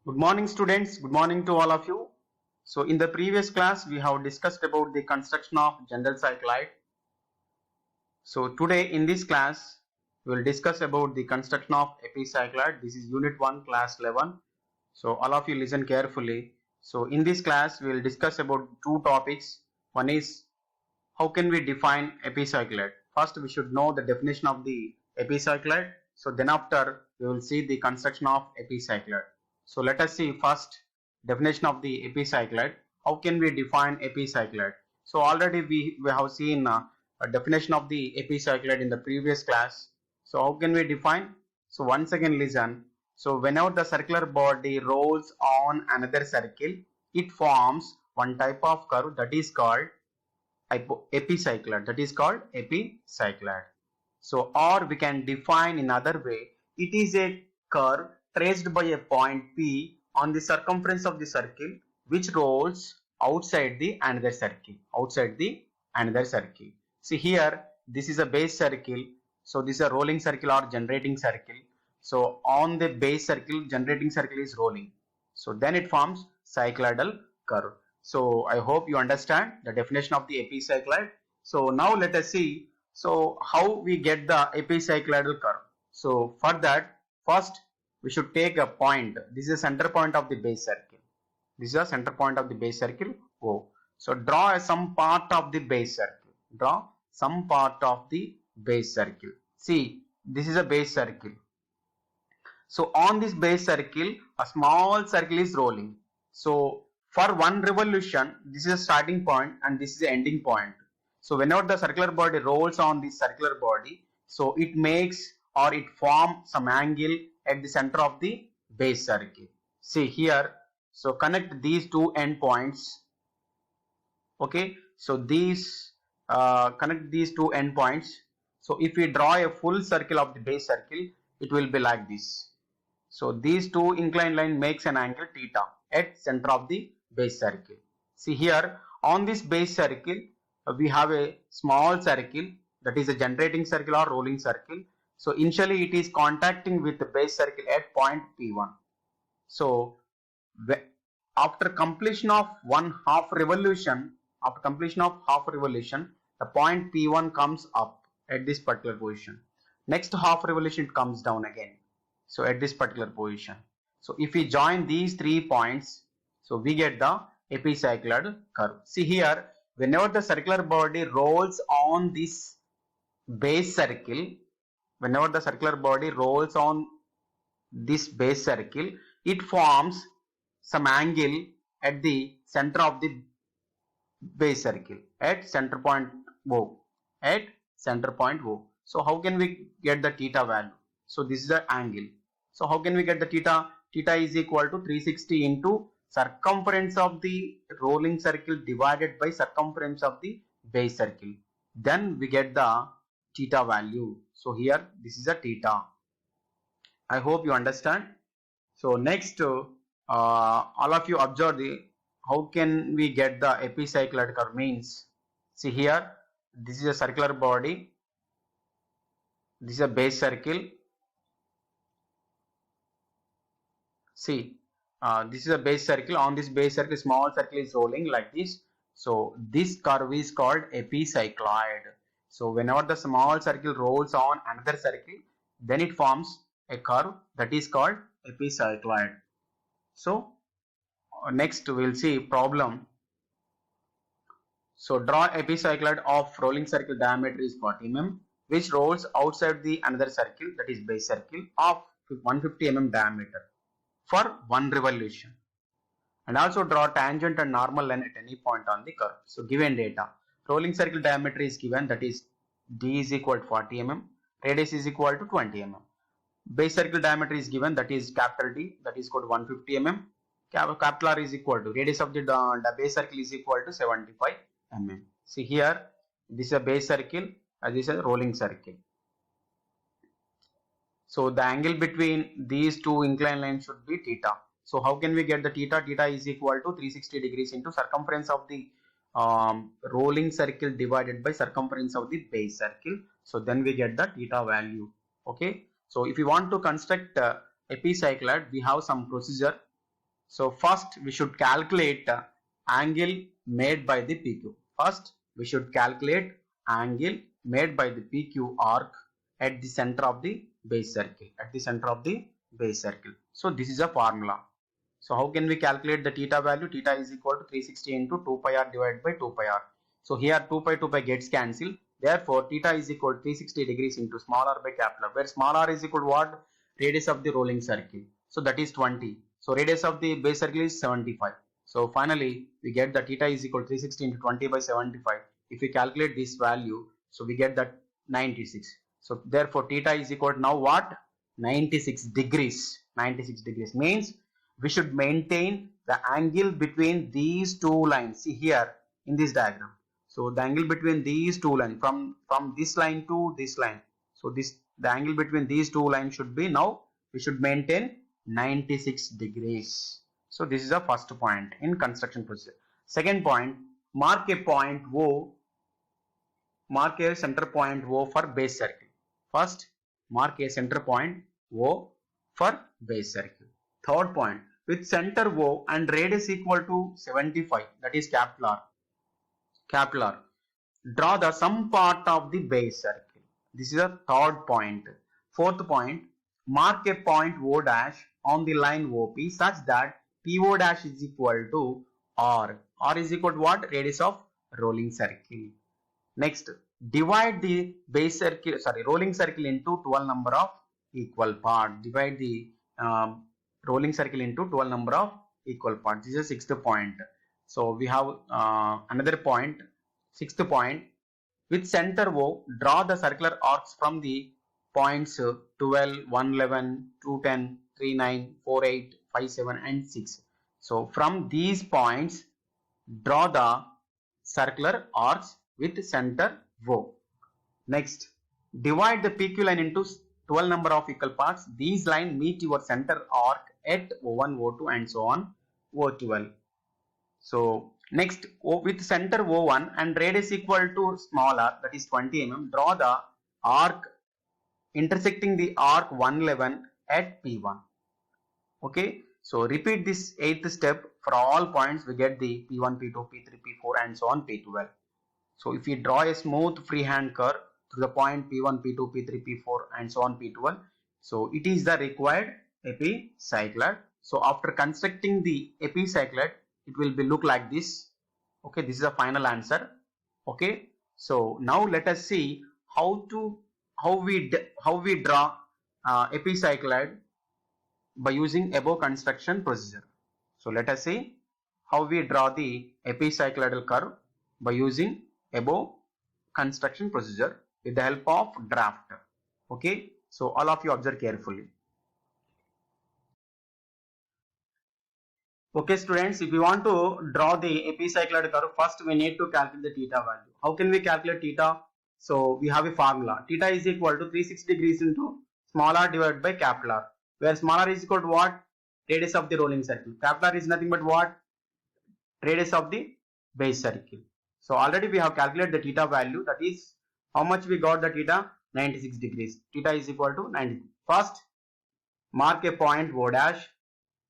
Good morning students, good morning to all of you. So in the previous class we have discussed about the construction of general cycloid. So today in this class we will discuss about the construction of epicycloid. This is unit 1 class 11. So all of you listen carefully. So in this class we will discuss about two topics. One is how can we define epicycloid. First we should know the definition of the epicycloid. So then after we will see the construction of epicycloid. So let us see first definition of the epicycloid. How can we define epicycloid? So already we have seen a definition of the epicycloid in the previous class. So how can we define? So once again listen. So whenever the circular body rolls on another circle, it forms one type of curve that is called epicycloid. That is called epicycloid. So or we can define in other way. It is a curve traced by a point P on the circumference of the circle which rolls outside the another circle. Outside the another circle. See here, this is a base circle. So this is a rolling circle or generating circle. So on the base circle, generating circle is rolling. So then it forms cycloidal curve. So I hope you understand the definition of the epicycloid. So now let us see how we get the epicycloidal curve. So for that, first we should take a point. This is the center point of the base circle. This is the center point of the base circle O. So draw some part of the base circle. Draw some part of the base circle. See, this is a base circle. So on this base circle, a small circle is rolling. So for one revolution, this is a starting point and this is the ending point. So whenever the circular body rolls on this circular body, so it makes or it forms some angle at the center of the base circle. See here, so connect these two endpoints. Okay, so these connect these two endpoints. So if we draw a full circle of the base circle, it will be like this. So these two inclined line makes an angle theta at center of the base circle. See here on this base circle we have a small circle that is a generating circle or rolling circle. So initially it is contacting with the base circle at point P1. So after completion of half revolution, the point P1 comes up at this particular position. Next half revolution it comes down again. So at this particular position. So if we join these 3 points, so we get the epicycloid curve. See here, whenever the circular body rolls on this base circle, it forms some angle at the center of the base circle at center point O. So how can we get the theta value? So this is the angle. So how can we get the theta? Theta is equal to 360 into circumference of the rolling circle divided by circumference of the base circle. Then we get the theta value. So here this is a theta. I hope you understand. So next all of you observe how can we get the epicycloid curve means. See here, this is a circular body. This is a base circle. See, this is a base circle. On this base circle, small circle is rolling like this. So this curve is called epicycloid. So whenever the small circle rolls on another circle, then it forms a curve that is called epicycloid. So next we will see problem. So draw epicycloid of rolling circle diameter is 40 mm, which rolls outside the another circle, that is base circle, of 150 mm diameter for one revolution. And also draw tangent and normal line at any point on the curve. So given data, rolling circle diameter is given, that is d is equal to 40 mm, radius is equal to 20 mm. Base circle diameter is given, that is capital D, that is equal to 150 mm. Capital R is equal to radius of the base circle is equal to 75 mm. See here, this is a base circle, this is a rolling circle. So the angle between these two inclined lines should be theta. So how can we get the theta? Theta is equal to 360 degrees into circumference of the rolling circle divided by circumference of the base circle. So then we get the theta value. Okay. So if you want to construct epicycloid, we have some procedure. So first we should calculate angle made by the PQ. First we should calculate angle made by the PQ arc at the center of the base circle. At the center of the base circle. So this is a formula. So how can we calculate the theta value? Theta is equal to 360 into 2 pi r divided by 2 pi r. So here 2 pi gets cancelled. Therefore theta is equal to 360 degrees into small r by capital R, where small r is equal to what? Radius of the rolling circle. So that is 20. So radius of the base circle is 75. So finally we get that theta is equal to 360 into 20 by 75. If we calculate this value, so we get that 96. So therefore theta is equal to now what? 96 degrees. 96 degrees means we should maintain the angle between these two lines. See here in this diagram. So the angle between these two lines from this line to this line. So the angle between these two lines should be, now we should maintain 96 degrees. So this is the first point in construction procedure. Second point, mark a point O, mark a center point O for base circle. First, mark a center point O for base circle. Third point, with center O and radius equal to 75, that is capital R. Capital R. Draw the sum part of the base circle. This is a third point. Fourth point, mark a point O dash on the line OP such that PO dash is equal to R. R is equal to what? Radius of rolling circle. Next, divide the base circle, rolling circle into 12 number of equal parts. Divide the rolling circle into 12 number of equal parts. This is the sixth point. So we have another point, sixth point. With center O, draw the circular arcs from the points 12, 111, 210, 39, 48, 57 and 6. So from these points, draw the circular arcs with center O. Next, divide the PQ line into 12 number of equal parts. These lines meet your center arc at O1, O2 and so on O12. So next, with center O1 and radius equal to small r, that is 20 mm, draw the arc intersecting the arc 111 at P1. Okay, so repeat this 8th step for all points. We get the P1, P2, P3, P4 and so on P12. So if we draw a smooth freehand curve to the point P1, P2, P3, P4 and so on P12, so it is the required epicycloid. So after constructing the epicycloid, it will be look like this. Okay, this is the final answer. Okay, so now let us see how we draw epicycloid by using above construction procedure. So let us see how we draw the epicycloidal curve by using above construction procedure with the help of draft. Okay, so all of you observe carefully. Okay students, if we want to draw the epicycloid curve, first we need to calculate the theta value. How can we calculate theta? So we have a formula. Theta is equal to 360 degrees into small r divided by capital R, where small r is equal to what? Radius of the rolling circle. Capital R is nothing but what? Radius of the base circle. So already we have calculated the theta value, that is how much we got the theta? 96 degrees. Theta is equal to 90. First, mark a point O dash.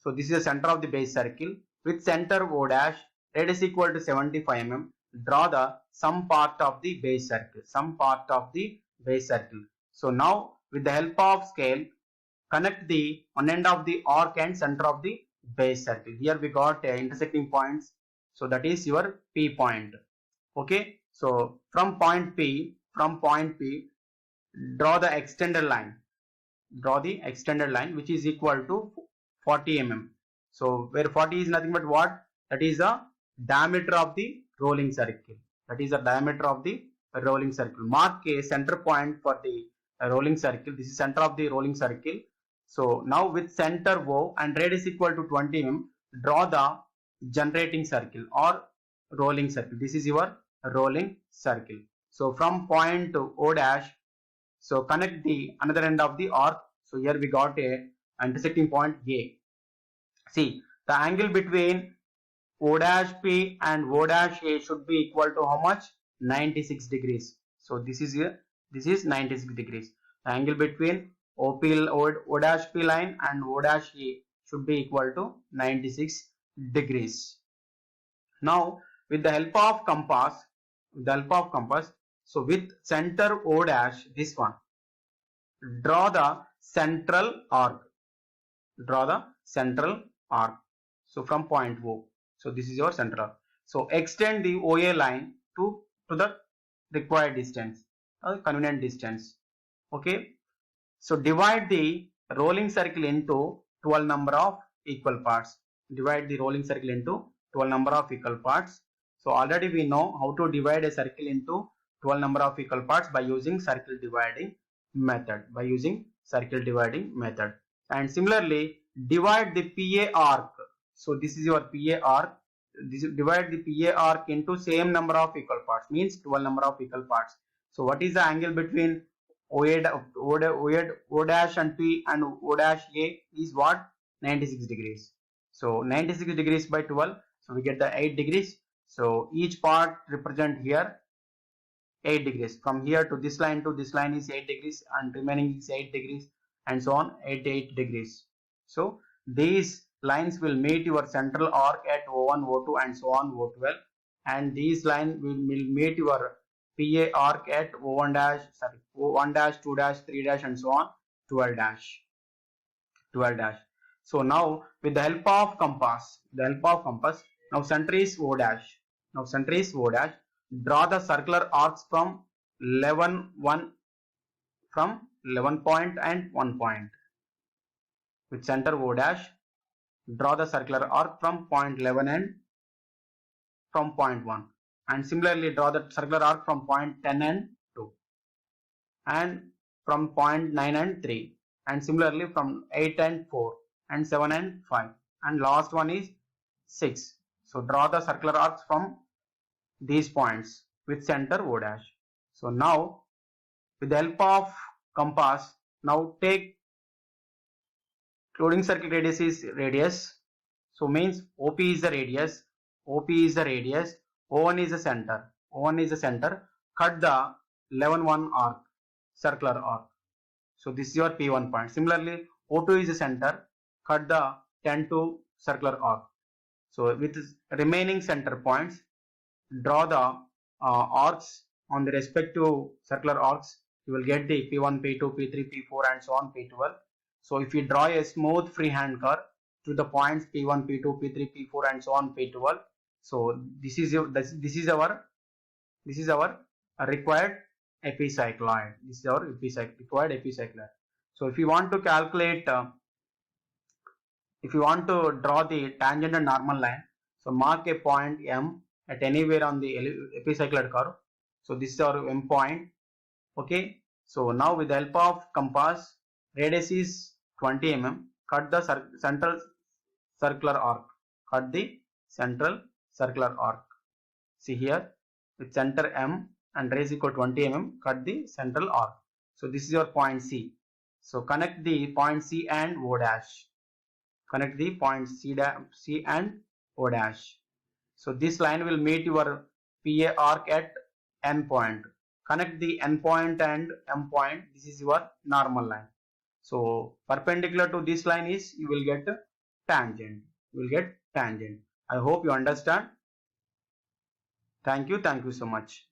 So this is the center of the base circle. With center O dash, radius equal to 75 mm. Draw the sum part of the base circle. Sum part of the base circle. So now with the help of scale, connect the one end of the arc and center of the base circle. Here we got intersecting points. So that is your P point. Okay. So from point P, draw the extended line. Draw the extended line which is equal to 40 mm. So where 40 is nothing but what? That is the diameter of the rolling circle. That is the diameter of the rolling circle. Mark a center point for the rolling circle. This is center of the rolling circle. So now with center O and radius equal to 20 mm, draw the generating circle or rolling circle. This is your rolling circle. So from point O dash, so connect the another end of the arc. So here we got a intersecting point A. See, the angle between O dash P and O dash A should be equal to how much? 96 degrees. So this is 96 degrees. The angle between O dash P line and O dash A should be equal to 96 degrees. Now with the help of compass, so with center O dash, this one, draw the central arc. Draw the central arc. So from point O. So this is your central arc. So extend the OA line to the required distance, convenient distance. Okay. So divide the rolling circle into 12 number of equal parts. Divide the rolling circle into 12 number of equal parts. So already we know how to divide a circle into 12 number of equal parts by using circle dividing method. And similarly, divide the PA arc. So this is your PA arc. Divide the PA arc into same number of equal parts, means 12 number of equal parts. So what is the angle between O dash and P and O dash A is what? 96 degrees. So 96 degrees by 12. So we get the 8 degrees. So each part represent here 8 degrees. From here to this line is 8 degrees, and remaining is 8 degrees, and so on, 8 degrees. So these lines will meet your central arc at O1, O2 and so on, O12, and these lines will meet your PA arc at O1 dash, O1 dash, 2 dash, 3 dash and so on, 12 dash. So now with the help of compass, now center is O dash. Draw the circular arcs from 11 point and 1 point. With center O dash, draw the circular arc from point 11 and from point 1. And similarly draw the circular arc from point 10 and 2. And from point 9 and 3. And similarly from 8 and 4. And 7 and 5. And last one is 6. So draw the circular arcs from these points with center O dash. So now with the help of compass, now take loading circle radius is radius. So means OP is the radius. O1 is the center. Cut the 11-1 arc, circular arc. So this is your P1 point. Similarly, O2 is the center. Cut the 10-2 circular arc. So with remaining center points, draw the arcs on the respective circular arcs. You will get the P1, P2, P3, P4 and so on, P12. So if you draw a smooth freehand curve to the points P1, P2, P3, P4 and so on, P12. So this is our required epicycloid. This is our required epicycloid. So if you want to calculate, if you want to draw the tangent and normal line, so mark a point M at anywhere on the epicycloid curve. So this is our M point. Okay. So now with the help of compass, radius is 20 mm. Cut the central circular arc. See here, with center M and radius equal 20 mm, cut the central arc. So this is your point C. So connect the point C and O dash. C and O dash. So this line will meet your PA arc at N point. Connect the N point and M point. This is your normal line. So perpendicular to this line is, you will get tangent. I hope you understand. Thank you so much.